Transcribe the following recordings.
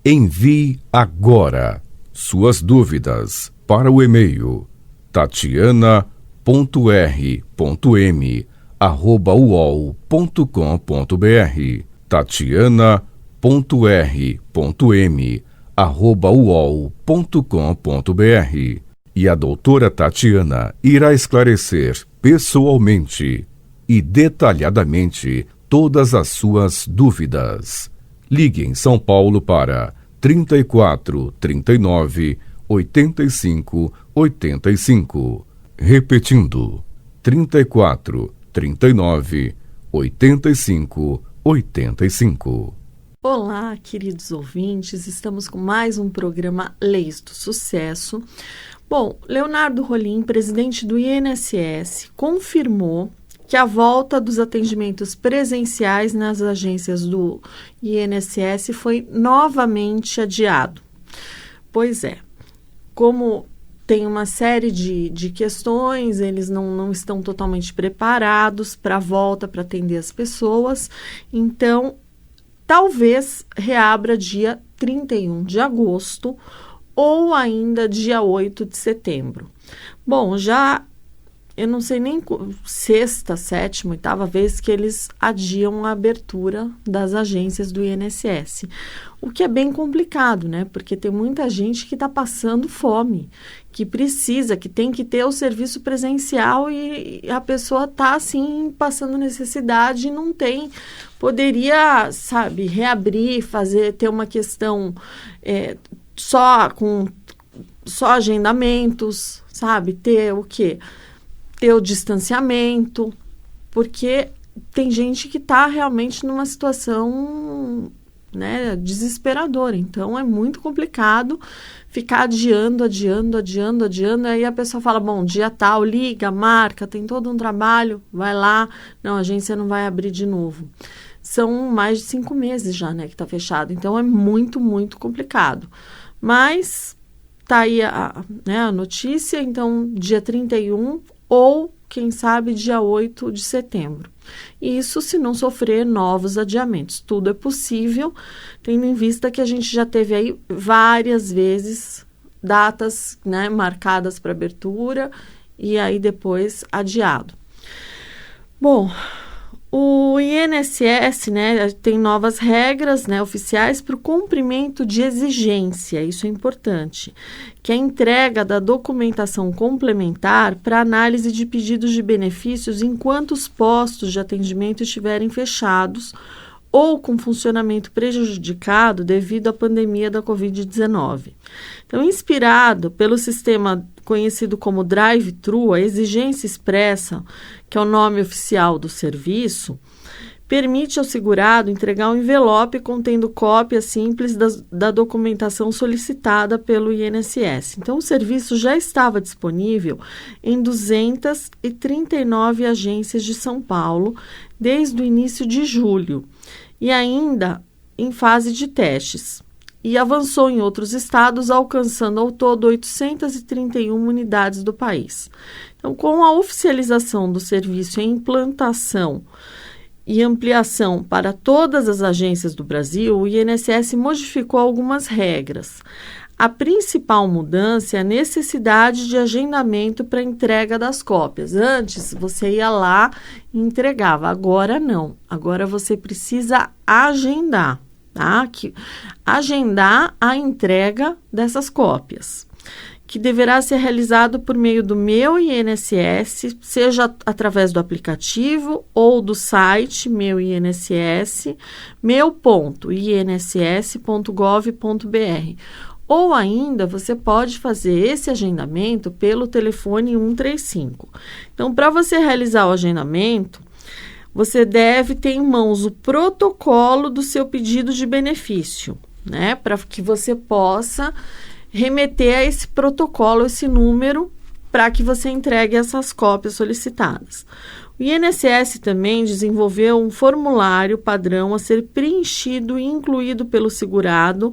Envie agora suas dúvidas para o e-mail tatiana.r.m@uol.com.br tatiana.r.m@uol.com.br e a doutora Tatiana irá esclarecer pessoalmente e detalhadamente todas as suas dúvidas. Ligue em São Paulo para 34 39 85 85. Repetindo, 34 39 85 85. Olá, queridos ouvintes, estamos com mais um programa Leis do Sucesso. Bom, Leonardo Rolim, presidente do INSS, confirmou que a volta dos atendimentos presenciais nas agências do INSS foi novamente adiado. Pois é, como tem uma série de questões, eles não estão totalmente preparados para a volta, para atender as pessoas, então talvez reabra dia 31 de agosto ou ainda dia 8 de setembro. Bom, eu não sei nem sexta, sétima, oitava vez que eles adiam a abertura das agências do INSS. O que é bem complicado, né? Porque tem muita gente que está passando fome, que precisa, que tem que ter o serviço presencial e a pessoa está, assim, passando necessidade e não tem. Poderia, sabe, reabrir, ter uma questão só agendamentos, sabe? Ter o quê? Ter o distanciamento, porque tem gente que está realmente numa situação, né, desesperadora. Então, é muito complicado ficar adiando, aí a pessoa fala, bom, dia tal, liga, marca, tem todo um trabalho, vai lá, não, a agência não vai abrir de novo. São mais de 5 meses já, né, que está fechado, então é muito, muito complicado. Mas tá aí a notícia, então, dia 31 ou, quem sabe, dia 8 de setembro. Isso se não sofrer novos adiamentos. Tudo é possível, tendo em vista que a gente já teve aí várias vezes datas, né, marcadas para abertura e aí depois adiado. Bom, o INSS, né, tem novas regras, né, oficiais para o cumprimento de exigência, isso é importante, que é a entrega da documentação complementar para análise de pedidos de benefícios enquanto os postos de atendimento estiverem fechados ou com funcionamento prejudicado devido à pandemia da Covid-19. Então, inspirado pelo sistema conhecido como drive-thru, a exigência expressa, que é o nome oficial do serviço, permite ao segurado entregar um envelope contendo cópia simples da documentação solicitada pelo INSS. Então, o serviço já estava disponível em 239 agências de São Paulo desde o início de julho e ainda em fase de testes. E avançou em outros estados, alcançando ao todo 831 unidades do país. Então, com a oficialização do serviço em implantação e ampliação para todas as agências do Brasil, o INSS modificou algumas regras. A principal mudança é a necessidade de agendamento para entrega das cópias. Antes, você ia lá e entregava. Agora, não. Agora, você precisa agendar, tá? Agendar a entrega dessas cópias, que deverá ser realizado por meio do Meu INSS, seja através do aplicativo ou do site Meu INSS, meu.inss.gov.br. Ou ainda, você pode fazer esse agendamento pelo telefone 135. Então, para você realizar o agendamento, você deve ter em mãos o protocolo do seu pedido de benefício, né? Para que você possa remeter a esse protocolo, esse número, para que você entregue essas cópias solicitadas. O INSS também desenvolveu um formulário padrão a ser preenchido e incluído pelo segurado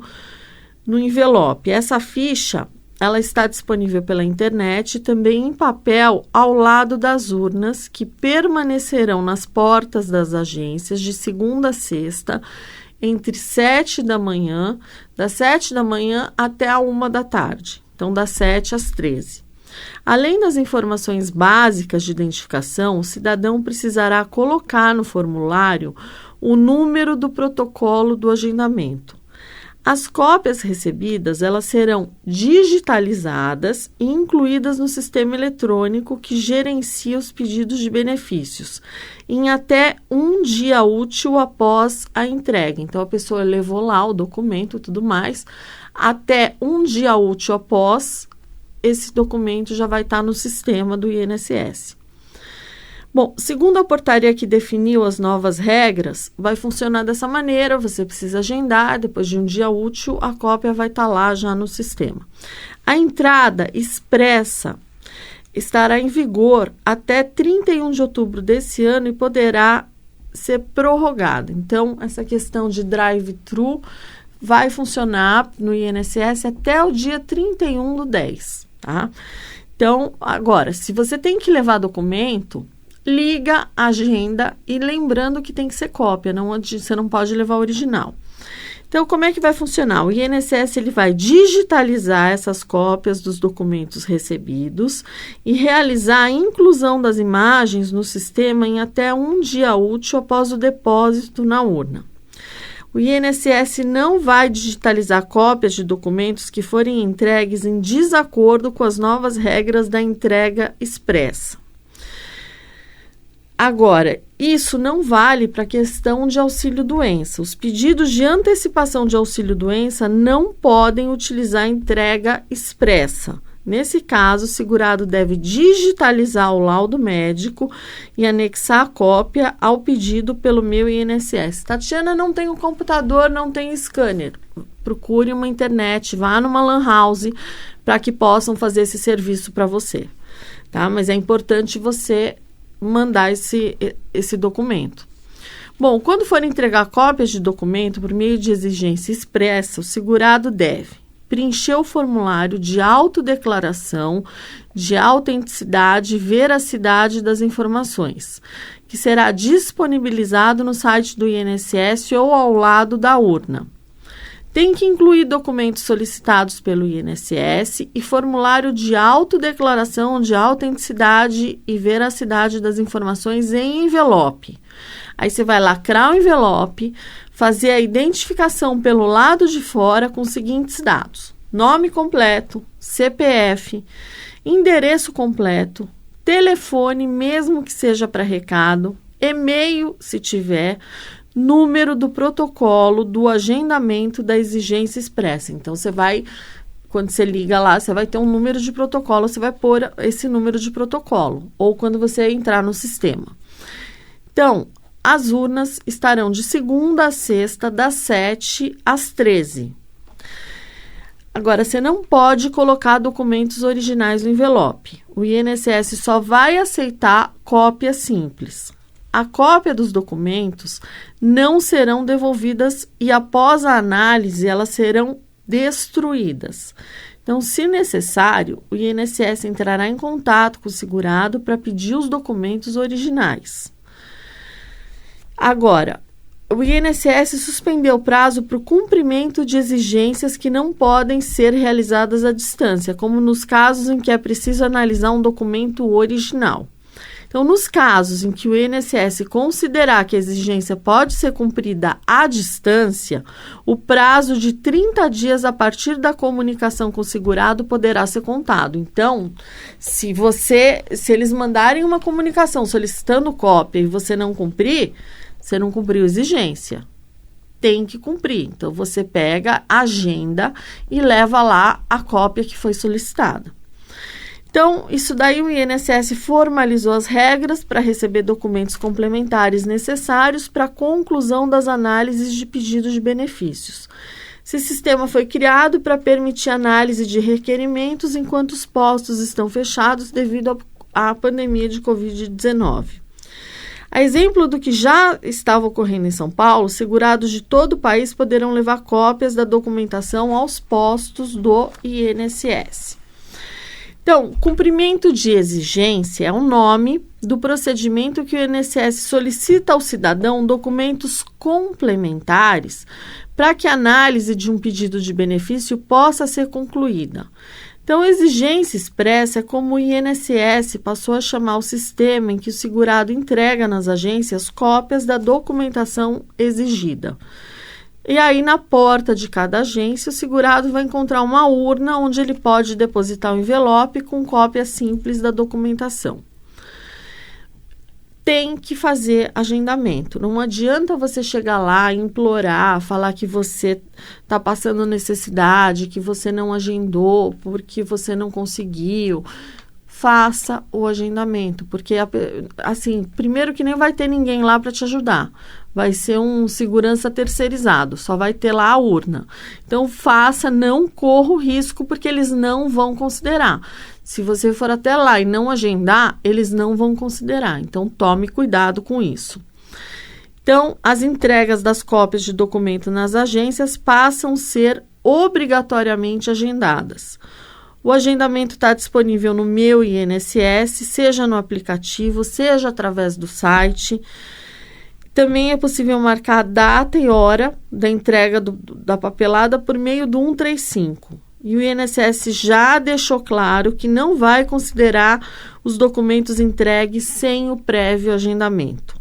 no envelope. Essa ficha, ela está disponível pela internet e também em papel ao lado das urnas que permanecerão nas portas das agências de segunda a sexta entre 7 da manhã, das 7 da manhã até a 1 da tarde. Então, das 7 às 13. Além das informações básicas de identificação, o cidadão precisará colocar no formulário o número do protocolo do agendamento. As cópias recebidas, elas serão digitalizadas e incluídas no sistema eletrônico que gerencia os pedidos de benefícios, em até um dia útil após a entrega. Então, a pessoa levou lá o documento e tudo mais, até um dia útil após, esse documento já vai estar no sistema do INSS. Bom, segundo a portaria que definiu as novas regras, vai funcionar dessa maneira, você precisa agendar, depois de um dia útil, a cópia vai estar lá já no sistema. A entrada expressa estará em vigor até 31 de outubro desse ano e poderá ser prorrogada. Então, essa questão de drive-thru vai funcionar no INSS até o dia 31/10, tá? Então, agora, se você tem que levar documento, liga, agenda e lembrando que tem que ser cópia, você não pode levar o original. Então, como é que vai funcionar? O INSS ele vai digitalizar essas cópias dos documentos recebidos e realizar a inclusão das imagens no sistema em até um dia útil após o depósito na urna. O INSS não vai digitalizar cópias de documentos que forem entregues em desacordo com as novas regras da entrega expressa. Agora, isso não vale para a questão de auxílio-doença. Os pedidos de antecipação de auxílio-doença não podem utilizar entrega expressa. Nesse caso, o segurado deve digitalizar o laudo médico e anexar a cópia ao pedido pelo Meu INSS. Tatiana, não tem um computador, não tem scanner. Procure uma internet, vá numa lan house para que possam fazer esse serviço para você. Tá? Mas é importante você mandar esse documento. Bom, quando for entregar cópias de documento por meio de exigência expressa, o segurado deve preencher o formulário de autodeclaração de autenticidade e veracidade das informações, que será disponibilizado no site do INSS ou ao lado da urna. Tem que incluir documentos solicitados pelo INSS e formulário de autodeclaração de autenticidade e veracidade das informações em envelope. Aí você vai lacrar o envelope, fazer a identificação pelo lado de fora com os seguintes dados: nome completo, CPF, endereço completo, telefone, mesmo que seja para recado, e-mail, se tiver, número do protocolo do agendamento da exigência expressa. Então, você vai, quando você liga lá, você vai ter um número de protocolo, você vai pôr esse número de protocolo, ou quando você entrar no sistema. Então, as urnas estarão de segunda a sexta, das 7 às 13. Agora, você não pode colocar documentos originais no envelope. O INSS só vai aceitar cópia simples. A cópia dos documentos não serão devolvidas e, após a análise, elas serão destruídas. Então, se necessário, o INSS entrará em contato com o segurado para pedir os documentos originais. Agora, o INSS suspendeu o prazo para o cumprimento de exigências que não podem ser realizadas à distância, como nos casos em que é preciso analisar um documento original. Então, nos casos em que o INSS considerar que a exigência pode ser cumprida à distância, o prazo de 30 dias a partir da comunicação com o segurado poderá ser contado. Então, se eles mandarem uma comunicação solicitando cópia e você não cumprir, você não cumpriu a exigência. Tem que cumprir. Então, você pega, agenda e leva lá a cópia que foi solicitada. Então, isso daí o INSS formalizou as regras para receber documentos complementares necessários para a conclusão das análises de pedidos de benefícios. Esse sistema foi criado para permitir análise de requerimentos enquanto os postos estão fechados devido à pandemia de Covid-19. A exemplo do que já estava ocorrendo em São Paulo, segurados de todo o país poderão levar cópias da documentação aos postos do INSS. Então, cumprimento de exigência é o nome do procedimento que o INSS solicita ao cidadão documentos complementares para que a análise de um pedido de benefício possa ser concluída. Então, exigência expressa é como o INSS passou a chamar o sistema em que o segurado entrega nas agências cópias da documentação exigida. E aí, na porta de cada agência, o segurado vai encontrar uma urna onde ele pode depositar um envelope com cópia simples da documentação. Tem que fazer agendamento. Não adianta você chegar lá, implorar, falar que você está passando necessidade, que você não agendou porque você não conseguiu. Faça o agendamento, porque, assim, primeiro que nem vai ter ninguém lá para te ajudar. Vai ser um segurança terceirizado, só vai ter lá a urna. Então, faça, não corra o risco, porque eles não vão considerar. Se você for até lá e não agendar, eles não vão considerar. Então, tome cuidado com isso. Então, as entregas das cópias de documento nas agências passam a ser obrigatoriamente agendadas. O agendamento está disponível no Meu INSS, seja no aplicativo, seja através do site. Também é possível marcar a data e hora da entrega da papelada por meio do 135. E o INSS já deixou claro que não vai considerar os documentos entregues sem o prévio agendamento.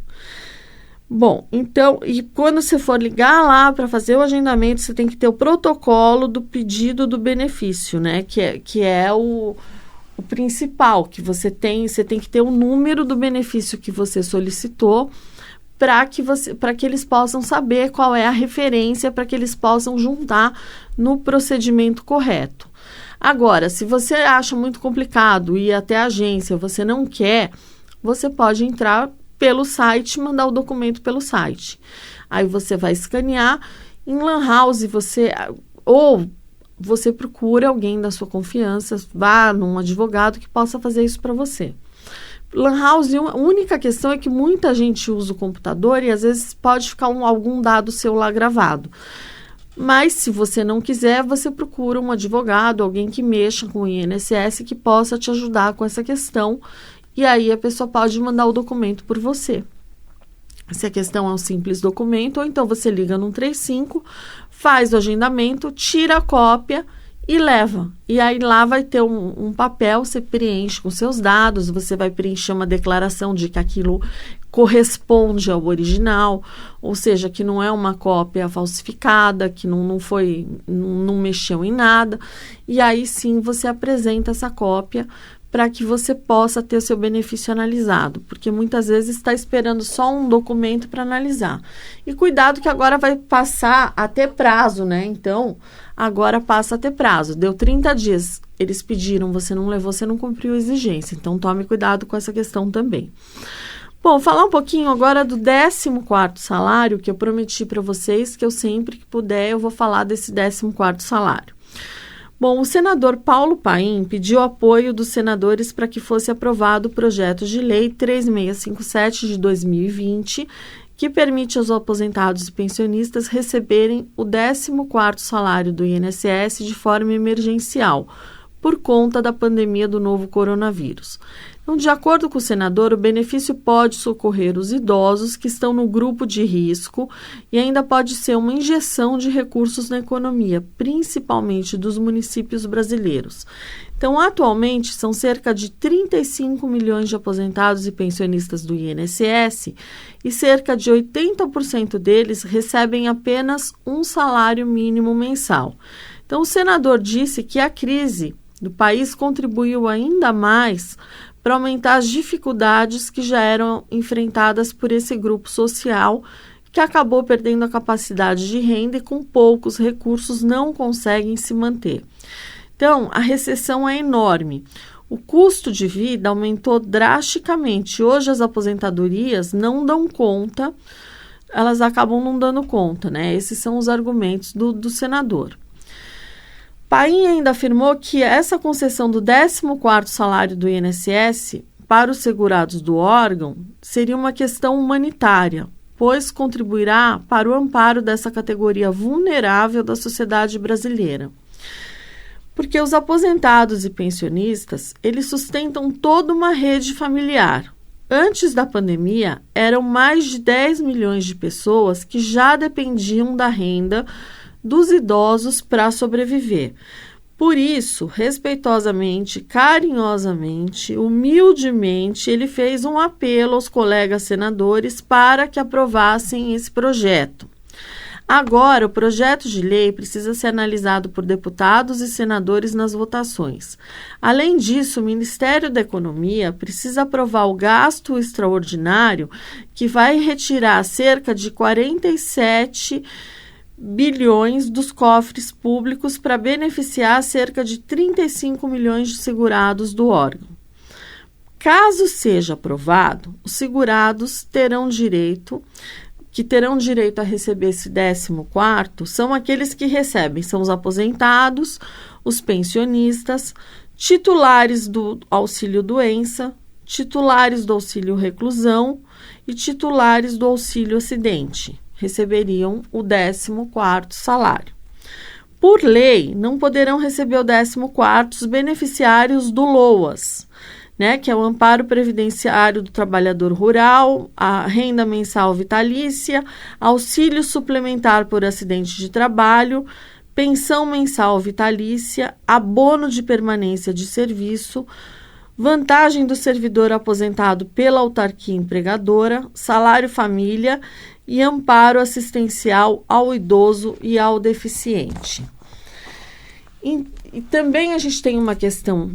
Bom, então, e quando você for ligar lá para fazer o agendamento, você tem que ter o protocolo do pedido do benefício, né? Que é o principal, que você tem que ter o número do benefício que você solicitou para que eles possam saber qual é a referência, para que eles possam juntar no procedimento correto. Agora, se você acha muito complicado ir até a agência, você não quer, você pode entrar pelo site, mandar o documento pelo site. Aí você vai escanear em Lan House, ou você procura alguém da sua confiança, vá num advogado que possa fazer isso para você. Lan House, a única questão é que muita gente usa o computador e às vezes pode ficar algum dado seu lá gravado. Mas se você não quiser, você procura um advogado, alguém que mexa com o INSS que possa te ajudar com essa questão. E aí a pessoa pode mandar o documento por você. Se a questão é um simples documento, ou então você liga no 135, faz o agendamento, tira a cópia e leva. E aí lá vai ter um papel, você preenche com seus dados, você vai preencher uma declaração de que aquilo corresponde ao original, ou seja, que não é uma cópia falsificada, que não mexeu em nada. E aí sim você apresenta essa cópia para que você possa ter seu benefício analisado, porque muitas vezes está esperando só um documento para analisar. E cuidado que agora vai passar a ter prazo, né? Então, agora passa a ter prazo. Deu 30 dias, eles pediram, você não levou, você não cumpriu a exigência. Então, tome cuidado com essa questão também. Bom, falar um pouquinho agora do 14º salário, que eu prometi para vocês, que eu sempre que puder eu vou falar desse 14º salário. Bom, o senador Paulo Paim pediu apoio dos senadores para que fosse aprovado o projeto de lei 3657 de 2020, que permite aos aposentados e pensionistas receberem o 14º salário do INSS de forma emergencial, por conta da pandemia do novo coronavírus. Então, de acordo com o senador, o benefício pode socorrer os idosos que estão no grupo de risco e ainda pode ser uma injeção de recursos na economia, principalmente dos municípios brasileiros. Então, atualmente, são cerca de 35 milhões de aposentados e pensionistas do INSS e cerca de 80% deles recebem apenas um salário mínimo mensal. Então, o senador disse que a crise do país contribuiu ainda mais para aumentar as dificuldades que já eram enfrentadas por esse grupo social, que acabou perdendo a capacidade de renda e com poucos recursos não conseguem se manter. Então, a recessão é enorme. O custo de vida aumentou drasticamente. Hoje as aposentadorias não dão conta, elas acabam não dando conta, né? Esses são os argumentos do senador. Paim ainda afirmou que essa concessão do 14º salário do INSS para os segurados do órgão seria uma questão humanitária, pois contribuirá para o amparo dessa categoria vulnerável da sociedade brasileira. Porque os aposentados e pensionistas, eles sustentam toda uma rede familiar. Antes da pandemia, eram mais de 10 milhões de pessoas que já dependiam da renda dos idosos para sobreviver. Por isso, respeitosamente, carinhosamente, humildemente, ele fez um apelo aos colegas senadores para que aprovassem esse projeto. Agora, o projeto de lei precisa ser analisado por deputados e senadores nas votações. Além disso, o Ministério da Economia precisa aprovar o gasto extraordinário que vai retirar cerca de 47 bilhões dos cofres públicos para beneficiar cerca de 35 milhões de segurados do órgão. Caso seja aprovado, os segurados terão direito a receber esse 14º são aqueles que recebem, são os aposentados, os pensionistas, titulares do auxílio-doença, titulares do auxílio-reclusão e titulares do auxílio-acidente. Receberiam o 14º salário. Por lei, não poderão receber o 14º os beneficiários do LOAS, que é o Amparo Previdenciário do Trabalhador Rural, a Renda Mensal Vitalícia, Auxílio Suplementar por Acidente de Trabalho, Pensão Mensal Vitalícia, Abono de Permanência de Serviço, Vantagem do Servidor Aposentado pela Autarquia Empregadora, Salário Família e Amparo Assistencial ao Idoso e ao Deficiente. E também a gente tem uma questão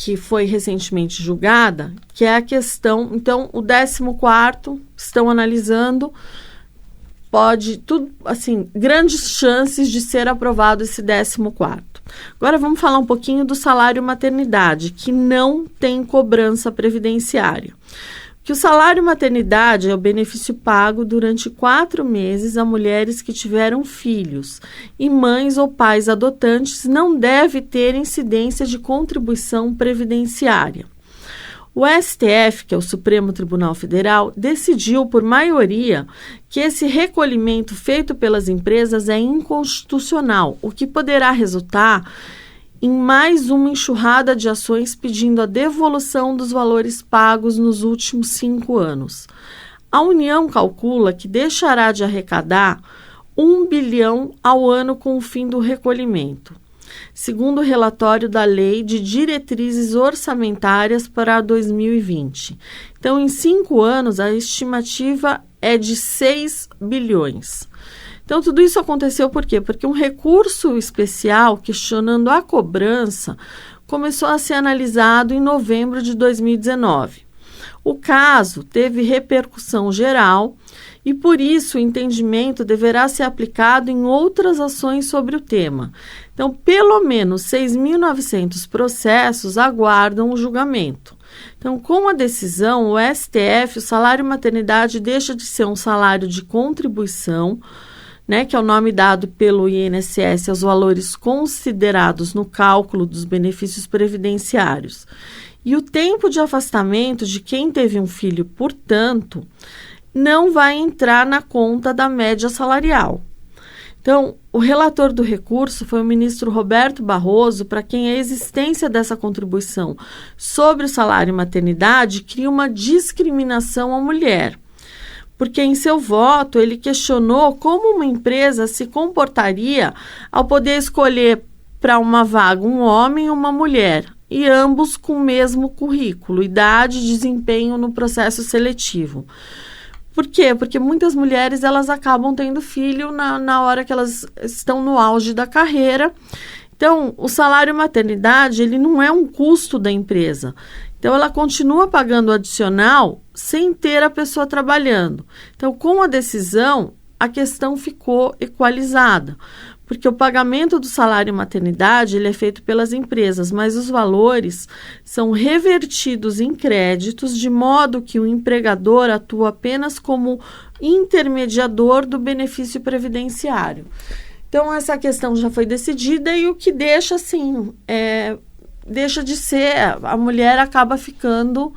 que foi recentemente julgada, que é a questão, então, o 14º, estão analisando, grandes chances de ser aprovado esse 14º. Agora vamos falar um pouquinho do salário maternidade, que não tem cobrança previdenciária. Que o salário maternidade é o benefício pago durante 4 meses a mulheres que tiveram filhos e mães ou pais adotantes não deve ter incidência de contribuição previdenciária. O STF, que é o Supremo Tribunal Federal, decidiu por maioria que esse recolhimento feito pelas empresas é inconstitucional, o que poderá resultar em mais uma enxurrada de ações pedindo a devolução dos valores pagos nos últimos 5 anos. A União calcula que deixará de arrecadar 1 bilhão ao ano com o fim do recolhimento, segundo o relatório da Lei de Diretrizes Orçamentárias para 2020. Então, em 5 anos, a estimativa é de 6 bilhões. Então, tudo isso aconteceu por quê? Porque um recurso especial questionando a cobrança começou a ser analisado em novembro de 2019. O caso teve repercussão geral e, por isso, o entendimento deverá ser aplicado em outras ações sobre o tema. Então, pelo menos 6.900 processos aguardam o julgamento. Então, com a decisão, o STF, o salário maternidade deixa de ser um salário de contribuição, que é o nome dado pelo INSS aos valores considerados no cálculo dos benefícios previdenciários. E o tempo de afastamento de quem teve um filho, portanto, não vai entrar na conta da média salarial. Então, o relator do recurso foi o ministro Roberto Barroso, para quem a existência dessa contribuição sobre o salário maternidade cria uma discriminação à mulher. Porque em seu voto ele questionou como uma empresa se comportaria ao poder escolher para uma vaga um homem e uma mulher, e ambos com o mesmo currículo, idade e desempenho no processo seletivo. Por quê? Porque muitas mulheres elas acabam tendo filho na hora que elas estão no auge da carreira. Então, o salário maternidade ele não é um custo da empresa. Então, ela continua pagando adicional sem ter a pessoa trabalhando. Então, com a decisão, a questão ficou equalizada, porque o pagamento do salário maternidade ele é feito pelas empresas, mas os valores são revertidos em créditos, de modo que o empregador atua apenas como intermediador do benefício previdenciário. Então, essa questão já foi decidida e o que deixa, assim, deixa de ser, a mulher acaba ficando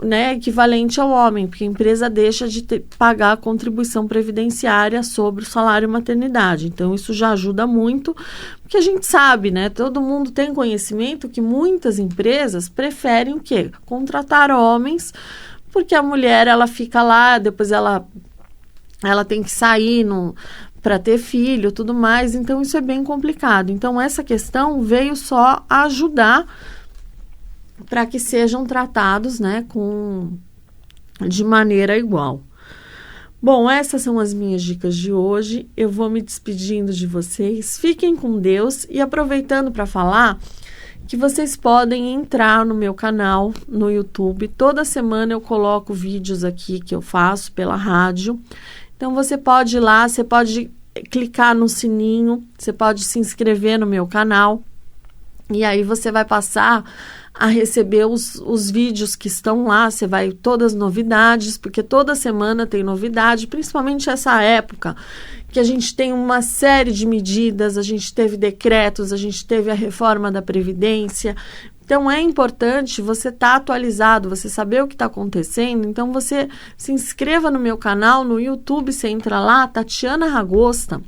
né, equivalente ao homem, porque a empresa deixa de pagar a contribuição previdenciária sobre o salário maternidade. Então, isso já ajuda muito, porque a gente sabe, né, todo mundo tem conhecimento que muitas empresas preferem o quê? Contratar homens, porque a mulher, ela fica lá, depois ela tem que sair para ter filho, tudo mais. Então, isso é bem complicado. Então, essa questão veio só ajudar para que sejam tratados, né, de maneira igual. Bom, essas são as minhas dicas de hoje. Eu vou me despedindo de vocês. Fiquem com Deus e aproveitando para falar que vocês podem entrar no meu canal no YouTube. Toda semana eu coloco vídeos aqui que eu faço pela rádio. Então, você pode ir lá, você pode clicar no sininho, você pode se inscrever no meu canal. E aí você vai passar a receber os vídeos que estão lá, você vai todas as novidades, porque toda semana tem novidade, principalmente essa época que a gente tem uma série de medidas, a gente teve decretos, a gente teve a reforma da Previdência. Então, é importante você estar atualizado, você saber o que está acontecendo. Então, você se inscreva no meu canal, no YouTube, você entra lá, Tatiana Ragosta,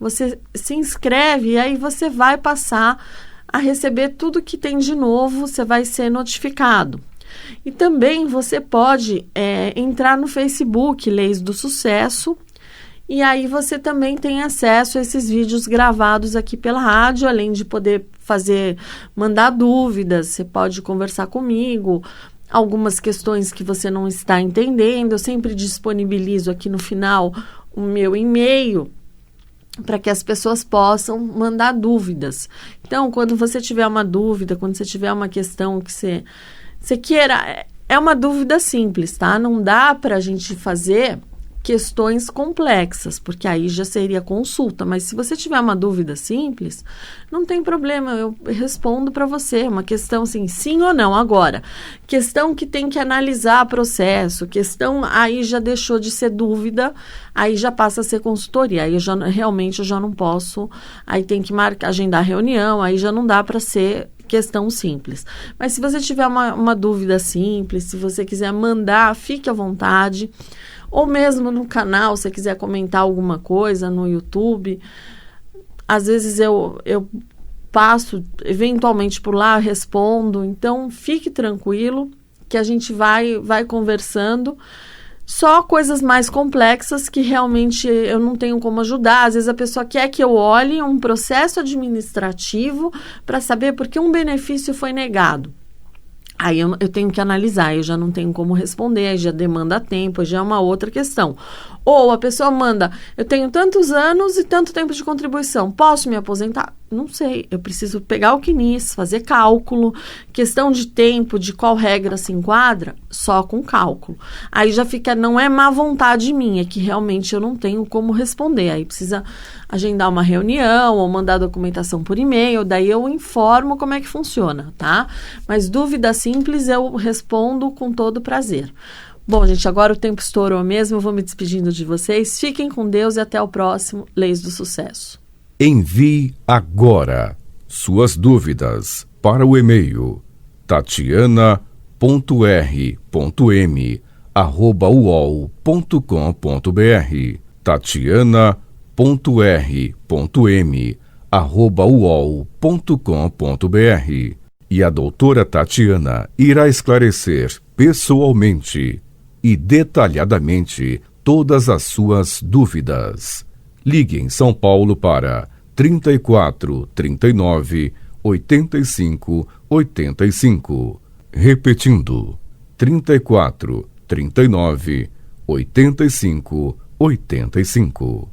você se inscreve e aí você vai passar a receber tudo que tem de novo, você vai ser notificado. E também você pode entrar no Facebook, Leis do Sucesso, e aí você também tem acesso a esses vídeos gravados aqui pela rádio, além de poder mandar dúvidas, você pode conversar comigo, algumas questões que você não está entendendo, eu sempre disponibilizo aqui no final o meu e-mail, para que as pessoas possam mandar dúvidas. Então, quando você tiver uma dúvida, quando você tiver uma questão que você queira, é uma dúvida simples, tá? Não dá para a gente fazer questões complexas, porque aí já seria consulta. Mas se você tiver uma dúvida simples, não tem problema, eu respondo para você. Uma questão assim, sim ou não. Agora, questão que tem que analisar processo, questão aí já deixou de ser dúvida, aí já passa a ser consultoria. Aí realmente eu já não posso, aí tem que agendar reunião, aí já não dá para ser questão simples. Mas se você tiver uma dúvida simples, se você quiser mandar, fique à vontade. Ou mesmo no canal, se você quiser comentar alguma coisa no YouTube, às vezes eu passo eventualmente por lá, respondo. Então, fique tranquilo que a gente vai conversando. Só coisas mais complexas que realmente eu não tenho como ajudar. Às vezes a pessoa quer que eu olhe um processo administrativo para saber por que um benefício foi negado. Aí eu tenho que analisar, eu já não tenho como responder, aí já demanda tempo, já é uma outra questão. Ou a pessoa manda, eu tenho tantos anos e tanto tempo de contribuição, posso me aposentar? Não sei, eu preciso pegar o CNIS, fazer cálculo, questão de tempo, de qual regra se enquadra, só com cálculo. Aí já fica, não é má vontade minha, é que realmente eu não tenho como responder, aí precisa agendar uma reunião ou mandar documentação por e-mail, daí eu informo como é que funciona, tá? Mas dúvida simples eu respondo com todo prazer. Bom, gente, agora o tempo estourou mesmo, eu vou me despedindo de vocês. Fiquem com Deus e até o próximo Leis do Sucesso. Envie agora suas dúvidas para o e-mail tatiana.r.m@uol.com.br tatiana.r.m@uol.com.br E a doutora Tatiana irá esclarecer pessoalmente e detalhadamente todas as suas dúvidas. Ligue em São Paulo para 34 39 85 85. Repetindo, 34 39 85 85.